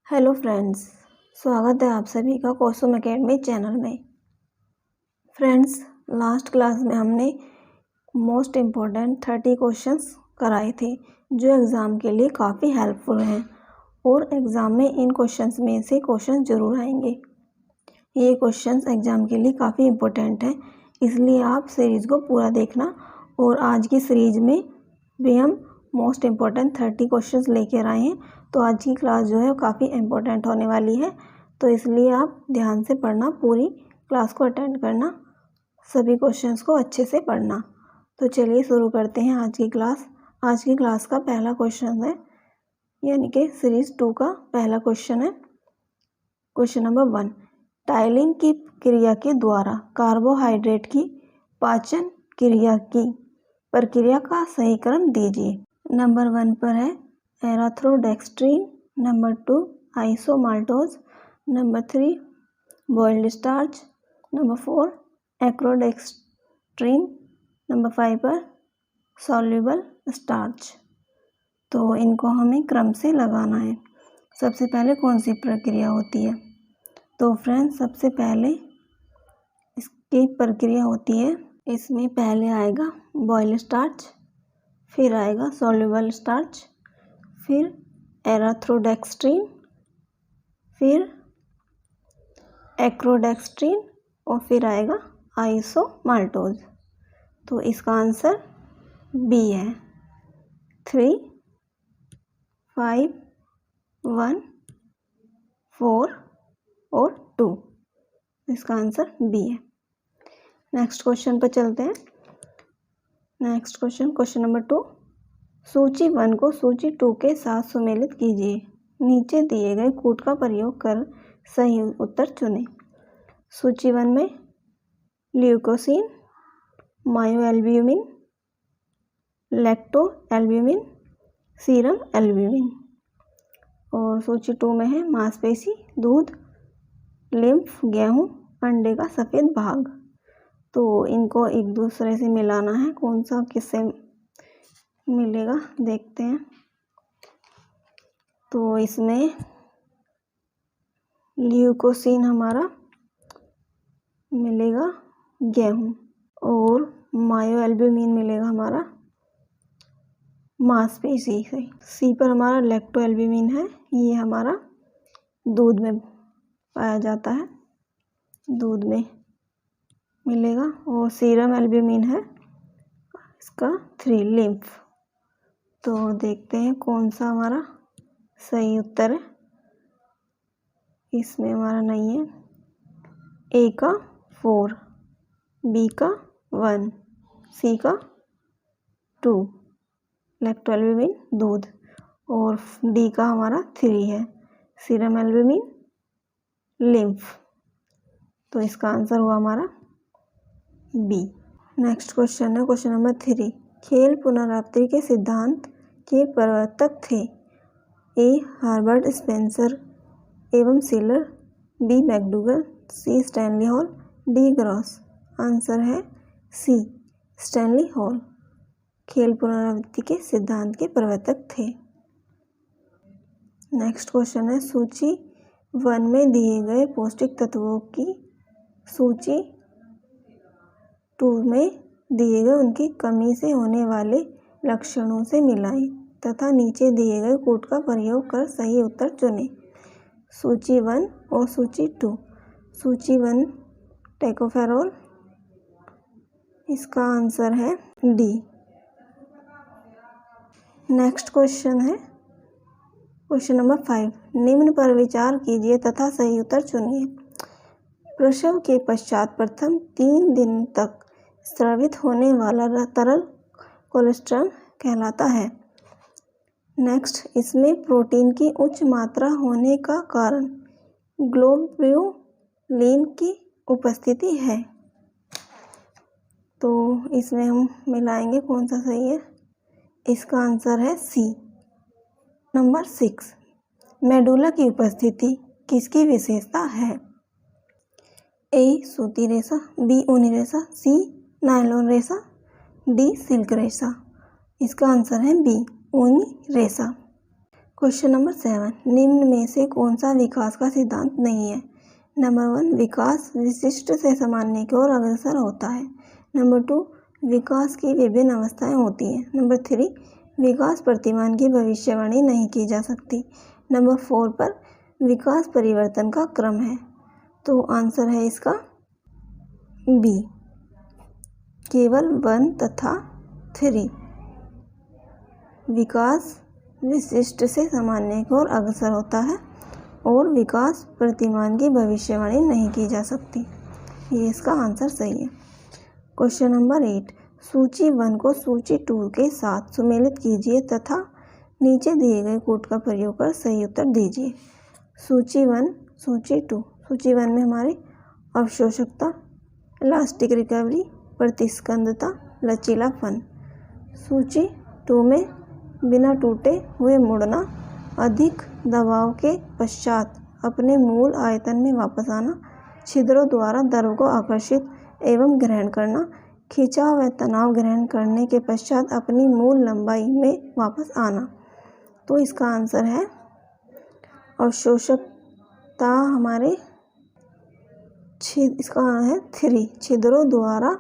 Hello friends, स्वागत है आप सभी का कोसम एकेडमी चैनल में। फ्रेंड्स, लास्ट क्लास में हमने मोस्ट इम्पोर्टेंट 30 क्वेश्चंस कराए थे जो एग्ज़ाम के लिए काफ़ी हेल्पफुल हैं और एग्ज़ाम में इन क्वेश्चंस में से क्वेश्चन ज़रूर आएंगे। ये क्वेश्चंस एग्ज़ाम के लिए काफ़ी इम्पोर्टेंट हैं, इसलिए आप सीरीज़ को पूरा देखना। और आज की सीरीज़ में भी हम मोस्ट इम्पोर्टेंट 30 क्वेश्चंस लेकर आए हैं, तो आज की क्लास जो है वो काफ़ी इम्पोर्टेंट होने वाली है, तो इसलिए आप ध्यान से पढ़ना, पूरी क्लास को अटेंड करना, सभी क्वेश्चंस को अच्छे से पढ़ना। तो चलिए शुरू करते हैं आज की क्लास। आज की क्लास का पहला क्वेश्चन है, यानी कि सीरीज़ 2 का पहला क्वेश्चन है। क्वेश्चन नंबर 1, टाइलिंग की क्रिया के द्वारा कार्बोहाइड्रेट की पाचन क्रिया की प्रक्रिया का सही क्रम दीजिए। नंबर 1 पर है erythrodextrin, number 2 isomaltose, number 3 boiled starch, number 4 achrodextrin, number 5 पर सॉल्युबल स्टार्च। तो इनको हमें क्रम से लगाना है। सबसे पहले कौन सी प्रक्रिया होती है? तो फ्रेंड्स, सबसे पहले इसकी प्रक्रिया होती है, इसमें पहले आएगा बॉइल्ड स्टार्च, फिर आएगा सॉल्युबल स्टार्च, फिर एराथ्रोडेक्स्ट्रीन, फिर एक्रोडेक्स्ट्रीन और फिर आएगा आइसोमाल्टोज। तो इसका आंसर बी है। 3, 5, 1, 4 और 2, इसका आंसर बी है। नेक्स्ट क्वेश्चन पर चलते हैं। नेक्स्ट क्वेश्चन नंबर 2, सूची 1 को सूची 2 के साथ सुमेलित कीजिए। नीचे दिए गए कूट का प्रयोग कर सही उत्तर चुनें। सूची 1 में ल्यूकोसिन, मायोएल्ब्यूमिन, लैक्टोएल्ब्यूमिन, सीरम एल्ब्यूमिन। और सूची 2 में है मांसपेशी, दूध, लिम्फ, गेहूं, अंडे का सफ़ेद भाग। तो इनको एक दूसरे से मिलाना है, कौन सा किससे मिलेगा देखते हैं। तो इसमें ल्यूकोसिन हमारा मिलेगा गेहूं और मायोएल्ब्यूमिन मिलेगा हमारा मांसपेशी से। सी पर हमारा लैक्टोएल्ब्यूमिन है, ये हमारा दूध में पाया जाता है, दूध में मिलेगा। और सीरम एल्ब्यूमिन है इसका 3, लिम्फ। तो देखते हैं कौन सा हमारा सही उत्तर है। इसमें हमारा नहीं है। ए का 4, बी का 1, सी का 2 लैक्टोएल्ब्यूमिन दूध, और डी का हमारा 3 है सीरम एल्ब्यूमिन लिम्फ। तो इसका आंसर हुआ हमारा बी। नेक्स्ट क्वेश्चन है क्वेश्चन नंबर 3, खेल पुनरावृत्ति के सिद्धांत के प्रवर्तक थे। ए हार्वर्ड स्पेंसर एवं Schiller, B McDougall, C Stanley Hall, D Gross. Answer है सी स्टैनली हॉल खेल पुनरावृत्ति के सिद्धांत के प्रवर्तक थे। नेक्स्ट क्वेश्चन है, सूची 1 में दिए गए पौष्टिक तत्वों की सूची 2 में दिए गए उनकी कमी से होने वाले लक्षणों से मिलाएं तथा नीचे दिए गए कूट का प्रयोग कर सही उत्तर चुनें। सूची 1 और सूची 2। सूची 1 टेकोफेरोल, इसका आंसर है डी। नेक्स्ट क्वेश्चन है क्वेश्चन नंबर 5, निम्न पर विचार कीजिए तथा सही उत्तर चुनिए। प्रसव के पश्चात प्रथम 3 दिन तक स्रावित होने वाला तरल कोलेस्ट्रॉल कहलाता है। नेक्स्ट, इसमें प्रोटीन की उच्च मात्रा होने का कारण ग्लोब्यूलिन की उपस्थिति है। तो इसमें हम मिलाएंगे कौन सा सही है। इसका आंसर है सी। नंबर 6, मेडुला की उपस्थिति किसकी विशेषता है? ए सूती रेशा, बी ऊनी रेशा, सी नायलॉन रेशा, डी सिल्क रेशा। इसका आंसर है बी ऊनी रेशा। क्वेश्चन नंबर 7, निम्न में से कौन सा विकास का सिद्धांत नहीं है? नंबर 1, विकास विशिष्ट से सामान्य की ओर अग्रसर होता है। नंबर 2, विकास की विभिन्न अवस्थाएं होती हैं। नंबर 3, विकास प्रतिमान की भविष्यवाणी नहीं की जा सकती। नंबर 4 पर विकास परिवर्तन का क्रम है। तो आंसर है इसका बी, केवल 1 तथा 3। विकास विशिष्ट से सामान्य की ओर अग्रसर होता है और विकास प्रतिमान की भविष्यवाणी नहीं की जा सकती। ये इसका आंसर सही है। क्वेश्चन नंबर 8, सूची 1 को सूची 2 के साथ सुमेलित कीजिए तथा नीचे दिए गए कोड का प्रयोग कर सही उत्तर दीजिए। सूची 1, सूची 2। सूची 1 में हमारी अवशोषकता, इलास्टिक रिकवरी, प्रतिस्कंदता, लचीलापन। सूची 2 में बिना टूटे हुए मुड़ना, अधिक दबाव के पश्चात अपने मूल आयतन में वापस आना, छिद्रों द्वारा द्रव को आकर्षित एवं ग्रहण करना, खिंचाव व तनाव ग्रहण करने के पश्चात अपनी मूल लंबाई में वापस आना। तो इसका आंसर है अवशोषकता हमारे इसका है 3, छिद्रों द्वारा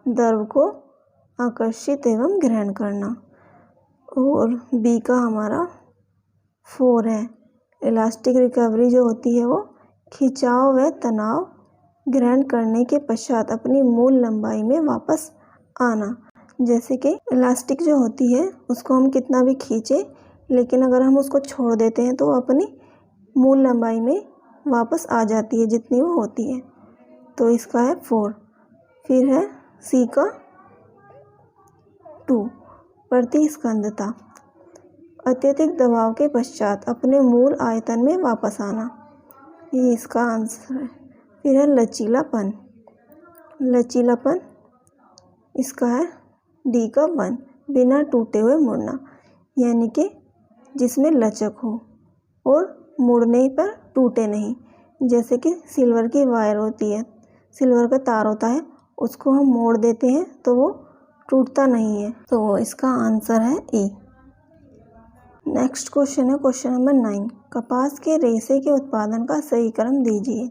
द्रव को आकर्षित एवं ग्रहण करना। और बी का हमारा 4 है, इलास्टिक रिकवरी जो होती है वो खिंचाव व तनाव ग्रहण करने के पश्चात अपनी मूल लंबाई में वापस आना। जैसे कि इलास्टिक जो होती है उसको हम कितना भी खींचे, लेकिन अगर हम उसको छोड़ देते हैं तो अपनी मूल लंबाई में वापस आ जाती है जितनी वो होती है। तो इसका है 4। फिर है सी का 2, प्रतिस्कंदता, अत्यधिक दबाव के पश्चात अपने मूल आयतन में वापस आना। ये इसका आंसर है। फिर है लचीलापन। लचीलापन इसका है डी का 1, बिना टूटे हुए मुड़ना, यानी कि जिसमें लचक हो और मुड़ने पर टूटे नहीं। जैसे कि सिल्वर की वायर होती है, सिल्वर का तार होता है, उसको हम मोड़ देते हैं तो वो टूटता नहीं है। तो इसका आंसर है ए। नेक्स्ट क्वेश्चन है क्वेश्चन नंबर 9, कपास के रेशे के उत्पादन का सही क्रम दीजिए।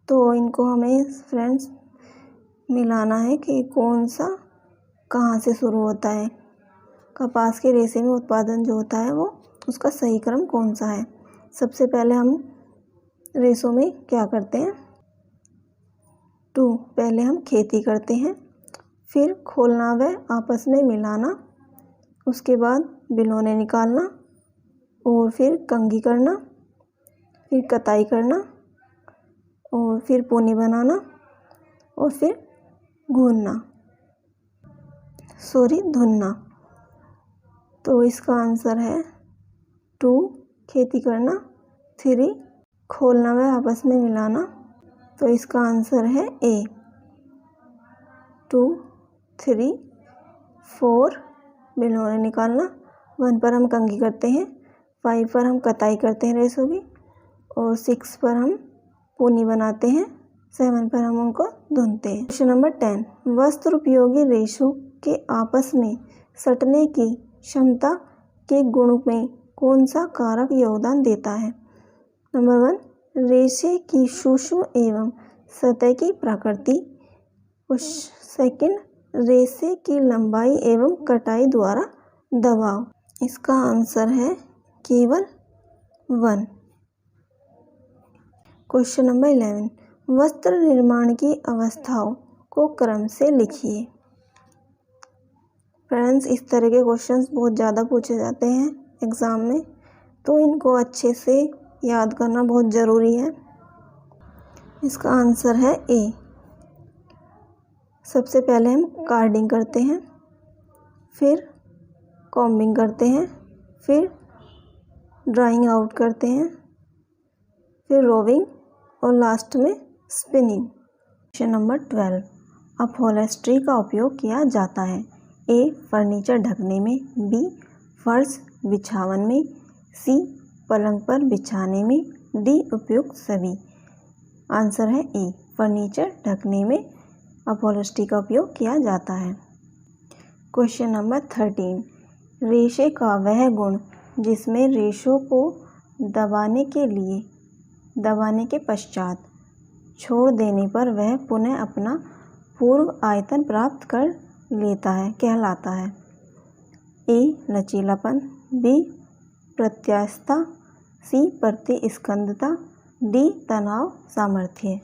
तो इनको हमें फ्रेंड्स मिलाना है कि कौन सा कहाँ से शुरू होता है। कपास के रेशे में उत्पादन जो होता है वो उसका सही क्रम कौन सा है। सबसे पहले हम रेशों में क्या करते हैं, 2, पहले हम खेती करते हैं, फिर खोलना व आपस में मिलाना, उसके बाद बिलोने निकालना, और फिर कंघी करना, फिर कताई करना, और फिर पोनी बनाना, और फिर धुनना। तो इसका आंसर है 2, खेती करना, 3, खोलना व आपस में मिलाना। तो इसका आंसर है ए, 2, 3, 4 बिलोने निकालना, 1 पर हम कंघी करते हैं, 5 पर हम कताई करते हैं रेशों की, और 6 पर हम पोनी बनाते हैं, 7 पर हम उनको धुनते हैं। क्वेश्चन नंबर 10, वस्त्र उपयोगी रेशों के आपस में सटने की क्षमता के गुण में कौन सा कारक योगदान देता है। नंबर 1, रेशे की सूक्ष्म एवं सतह की प्रकृति। सेकंड, रेशे की लंबाई एवं कटाई द्वारा दबाव। इसका आंसर है केवल 1। क्वेश्चन नंबर 11, वस्त्र निर्माण की अवस्थाओं को क्रम से लिखिए। फ्रेंड्स, इस तरह के क्वेश्चंस बहुत ज़्यादा पूछे जाते हैं एग्ज़ाम में, तो इनको अच्छे से याद करना बहुत ज़रूरी है। इसका आंसर है ए। सबसे पहले हम कार्डिंग करते हैं, फिर कॉम्बिंग करते हैं, फिर ड्राइंग आउट करते हैं, फिर रोविंग, और लास्ट में स्पिनिंग। क्वेश्चन नंबर 12, अपहोल्स्ट्री का उपयोग किया जाता है। ए, फर्नीचर ढकने में, बी, फर्श बिछावन में, सी, पलंग पर बिछाने में, डी, उपयुक्त सभी। आंसर है ए, फर्नीचर ढकने में अपहोल्स्ट्री का उपयोग किया जाता है। क्वेश्चन नंबर 13, रेशे का वह गुण जिसमें रेशों को दबाने के पश्चात छोड़ देने पर वह पुनः अपना पूर्व आयतन प्राप्त कर लेता है कहलाता है। ए लचीलापन, बी प्रत्यास्थता, सी प्रतिस्कंदता, डी तनाव सामर्थ्य।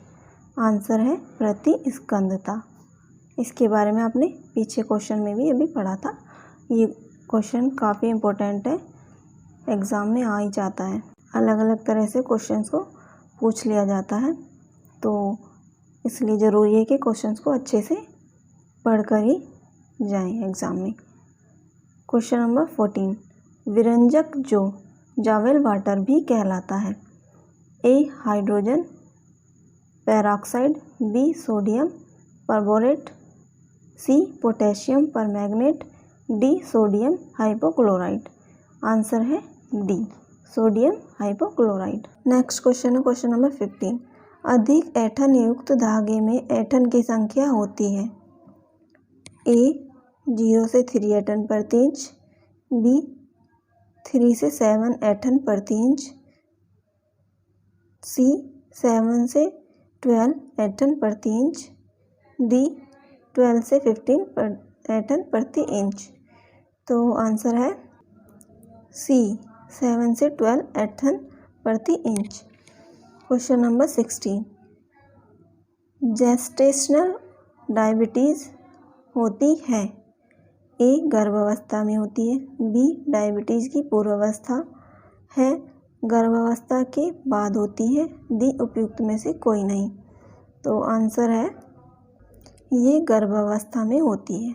आंसर है प्रतिस्कंदता। इसके बारे में आपने पीछे क्वेश्चन में भी अभी पढ़ा था। ये क्वेश्चन काफ़ी इम्पोर्टेंट है, एग्ज़ाम में आ ही जाता है। अलग अलग तरह से क्वेश्चंस को पूछ लिया जाता है, तो इसलिए ज़रूरी है कि क्वेश्चंस को अच्छे से पढ़कर ही जाएं एग्ज़ाम में। क्वेश्चन नंबर 14, विरंजक जो जावेल वाटर भी कहलाता है। A hydrogen peroxide, B sodium perborate, C potassium permanganate, D sodium hypochloride. Answer है D sodium hypochloride. Next question है क्वेश्चन नंबर 15, अधिक ऐंठन युक्त धागे में ऐंठन की संख्या होती है। ए 0 से 3 ऐंठन प्रति इंच, बी 3 से 7 ऐंठन प्रति इंच, सी 7 से 12 ऐंठन प्रति इंच, डी 12 से 15 ऐंठन प्रति इंच। तो आंसर है सी 7 से 12 ऐंठन प्रति inch. Question number 16, gestational diabetes होती है। ए गर्भावस्था में होती है, बी डायबिटीज़ की पूर्वावस्था है, गर्भावस्था के बाद होती है, डी उपयुक्त में से कोई नहीं। तो आंसर है ये गर्भावस्था में होती है।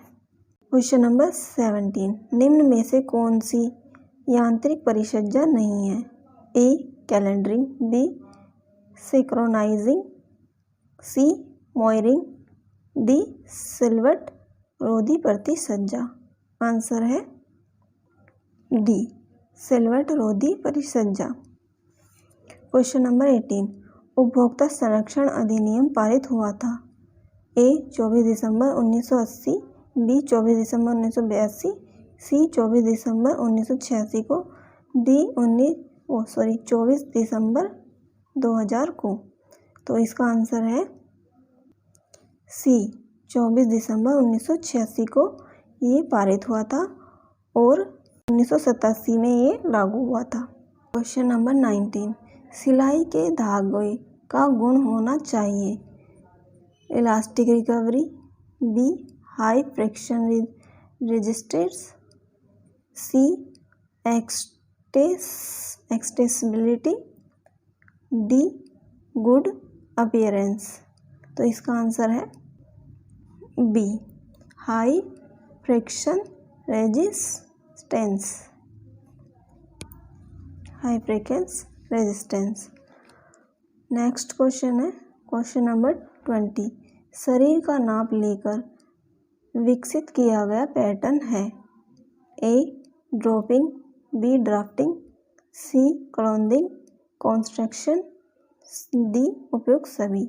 क्वेश्चन नंबर 17, निम्न में से कौन सी यांत्रिक परिसज्जा नहीं है। ए कैलेंडरिंग, बी सिंक्रोनाइजिंग, सी मोयरिंग, डी सिलवट रोधी परिसज्जा। आंसर है डी सिलवट रोधी परिसज्जा। क्वेश्चन नंबर 18, उपभोक्ता संरक्षण अधिनियम पारित हुआ था। ए 24 दिसंबर 1980, बी 24 दिसंबर 1982, सी 24 दिसंबर 1986 को, डी 24 दिसंबर 2000 को। तो इसका आंसर है सी 24 दिसंबर 1986 को ये पारित हुआ था और 1987 में ये लागू हुआ था। क्वेश्चन नंबर 19, सिलाई के धागे का गुण होना चाहिए। Elastic recovery, B high friction resistance, C extensibility, D good appearance. तो इसका आंसर है B high friction resistance. High frequence resistance. Next question है क्वेश्चन नंबर 20, शरीर का नाप लेकर विकसित किया गया पैटर्न है। ए ड्रॉपिंग, बी ड्राफ्टिंग, सी क्लॉथिंग कंस्ट्रक्शन, डी उपयुक्त सभी।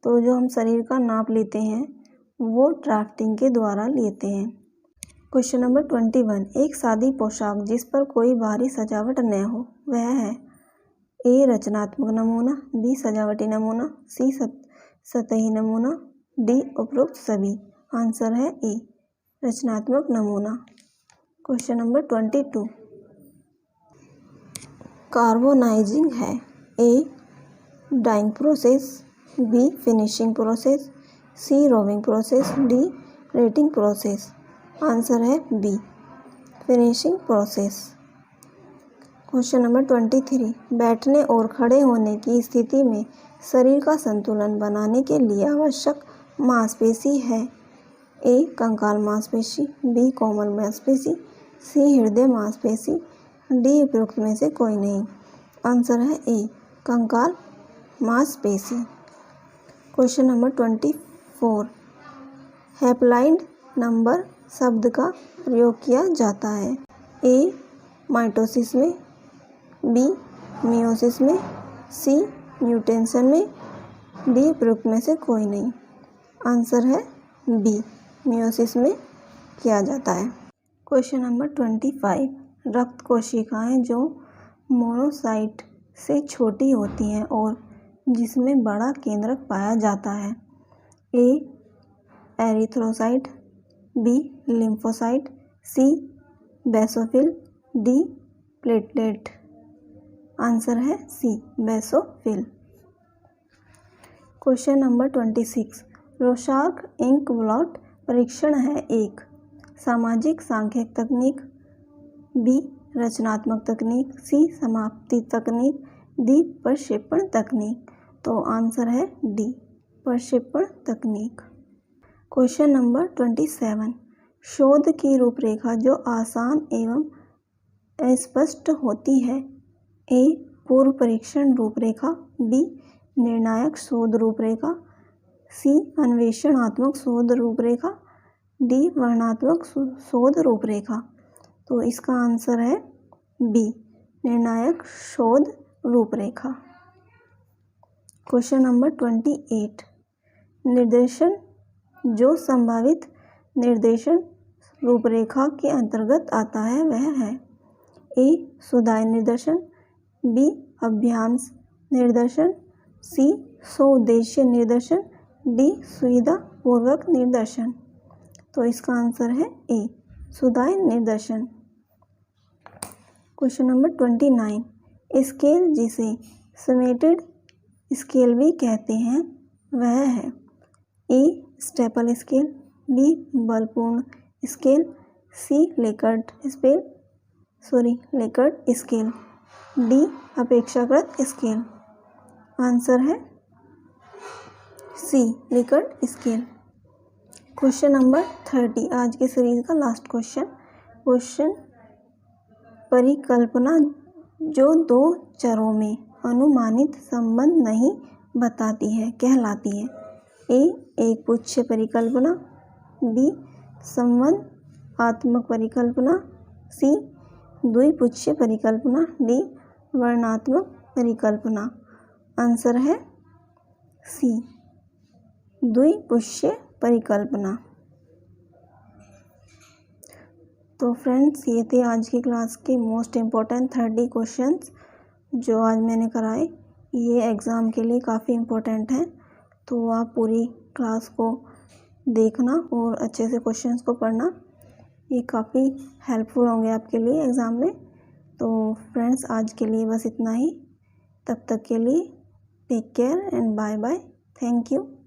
तो जो हम शरीर का नाप लेते हैं वो ड्राफ्टिंग के द्वारा लेते हैं। क्वेश्चन नंबर 21, एक सादी पोशाक जिस पर कोई बाहरी सजावट न हो वह है। ए रचनात्मक नमूना, बी सजावटी नमूना, सी सतही नमूना, डी उपरोक्त सभी। आंसर है ए रचनात्मक नमूना। क्वेश्चन नंबर 22, कार्बोनाइजिंग है। A dyeing process, B finishing process, C roving process, D retting process. Answer है B finishing process. Question number 23, बैठने और खड़े होने की स्थिति में शरीर का संतुलन बनाने के लिए आवश्यक मांसपेशी है। ए कंकाल मांसपेशी, बी कोमल मांसपेशी, सी हृदय मांसपेशी, डी उपयुक्त में से कोई नहीं। आंसर है ए कंकाल मांसपेशी। क्वेश्चन नंबर 24, हैप्लॉइड नंबर शब्द का प्रयोग किया जाता है। ए माइटोसिस में, बी मियोसिस में, सी म्यूटेशन में, डी उपयुक्त में से कोई नहीं। आंसर है बी मियोसिस में किया जाता है। क्वेश्चन नंबर 25, रक्त कोशिकाएं जो मोनोसाइट से छोटी होती हैं और जिसमें बड़ा केंद्रक पाया जाता है। A erythrocyte, B lymphocyte, C basophil, D platelet. Answer है C basophil. Question number 26। Rorschach ink blot परीक्षण है एक सामाजिक सांख्यिक तकनीक, बी रचनात्मक तकनीक, सी समाप्ति तकनीक, डी प्रक्षेपण तकनीक। तो आंसर है डी प्रक्षेपण तकनीक। Question number 27। शोध की रूपरेखा जो आसान एवं स्पष्ट होती है। ए पूर्व परीक्षण रूपरेखा, बी निर्णायक शोध रूपरेखा, सी अन्वेषणात्मक शोध रूपरेखा, डी वर्णनात्मक शोध रूपरेखा। तो इसका आंसर है बी निर्णायक शोध रूपरेखा। Question number 28। निर्देशन जो संभावित निर्देशन रूपरेखा के अंतर्गत आता है वह है। ए सुधार निर्देशन, बी अभ्यास निर्देशन, सी स्वउद्देश्य निर्देशन, डी सुविधा पूर्वक निर्देशन। तो इसका आंसर है ए सुधार निर्देशन। Question number 29। स्केल जिसे समेटेड स्केल भी कहते हैं वह है। ए स्टेपल स्केल, बी बलपूर्ण स्केल, सी लेकर्ट स्केल, डी अपेक्षाकृत स्केल। आंसर है सी लेकर्ट स्केल। क्वेश्चन नंबर 30 आज के सीरीज का लास्ट क्वेश्चन परिकल्पना जो दो चरों में अनुमानित संबंध नहीं बताती है कहलाती है। ए एक पुच्छ परिकल्पना, बी संबंधात्मक परिकल्पना, सी द्विपुच्छ परिकल्पना, डी वर्णनात्मक परिकल्पना। आंसर है सी द्विपुच्छ परिकल्पना। तो फ्रेंड्स ये थे आज की क्लास के मोस्ट इम्पोर्टेंट 30 क्वेश्चंस जो आज मैंने कराए। ये एग्ज़ाम के लिए काफ़ी इम्पोर्टेंट हैं, तो आप पूरी क्लास को देखना और अच्छे से क्वेश्चंस को पढ़ना। ये काफ़ी हेल्पफुल होंगे आपके लिए एग्ज़ाम में। तो फ्रेंड्स आज के लिए बस इतना ही। तब तक के लिए take care and bye bye. Thank you.